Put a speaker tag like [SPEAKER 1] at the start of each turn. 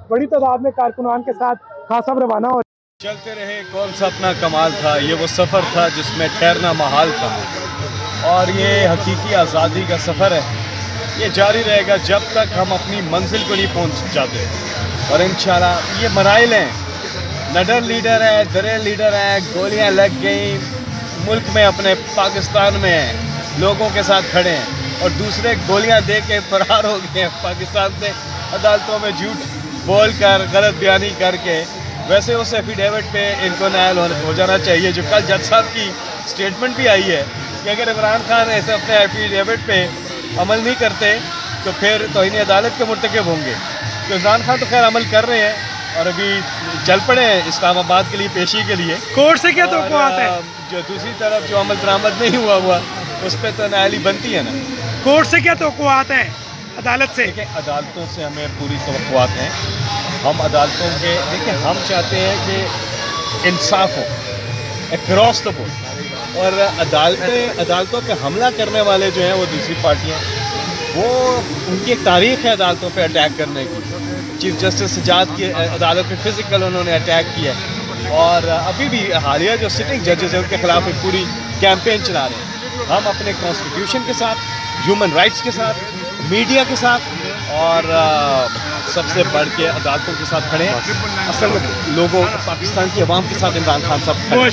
[SPEAKER 1] बड़ी तादाद में कारकुनान के साथ खान साहब रवाना हो।
[SPEAKER 2] चलते रहे कौन सा अपना कमाल था, ये वो सफ़र था जिसमें ठहरना महाल था, और ये हकीकी आज़ादी का सफ़र है। ये जारी रहेगा जब तक हम अपनी मंजिल को नहीं पहुंच जाते, और इंशाल्लाह ये मराइल हैं। नडर लीडर है, दरे लीडर है, गोलियां लग गई, मुल्क में अपने पाकिस्तान में हैं, लोगों के साथ खड़े हैं, और दूसरे गोलियां दे के फरार हो गए हैं पाकिस्तान से, अदालतों में झूठ बोल कर, गलत बयानी करके। वैसे उस एफिडेविट पे इनको नायल हो जाना चाहिए, जो कल जज साहब की स्टेटमेंट भी आई है कि अगर इमरान खान ऐसे अपने एफिडेविट पे अमल नहीं करते तो फिर तौहीन अदालत के मुर्तकिब होंगे। तो इमरान खान तो खैर अमल कर रहे हैं, और अभी चल पड़े हैं इस्लामाबाद के लिए पेशी के लिए।
[SPEAKER 1] कोर्ट से क्या तवक्कुआत है?
[SPEAKER 2] जो दूसरी तरफ जो अमल दरामद नहीं हुआ उस पर तो नायली बनती है ना।
[SPEAKER 1] कोर्ट से क्या तवक्कुआत है, अदालत से?
[SPEAKER 2] देखिए, अदालतों से हमें पूरी तवक्कुआत हैं। हम अदालतों के, देखिए, हम चाहते हैं कि इंसाफ हो अक्रॉस द बोर्ड, और अदालतों पे हमला करने वाले जो हैं वो दूसरी पार्टियां, वो उनकी एक तारीख है अदालतों पे अटैक करने की। चीफ जस्टिस सजाद की अदालत पे फिजिकल उन्होंने अटैक किया, और अभी भी हालिया जो सिटिंग जजेस हैं उनके खिलाफ एक पूरी कैंपेन चला रहे हैं। हम अपने कॉन्स्टिट्यूशन के साथ, ह्यूमन राइट्स के साथ, मीडिया के साथ, और सबसे बढ़ के अदालतों के साथ खड़े हैं। असल में लोगों, पाकिस्तान की आवाम के साथ इमरान खान साहब खड़े हैं।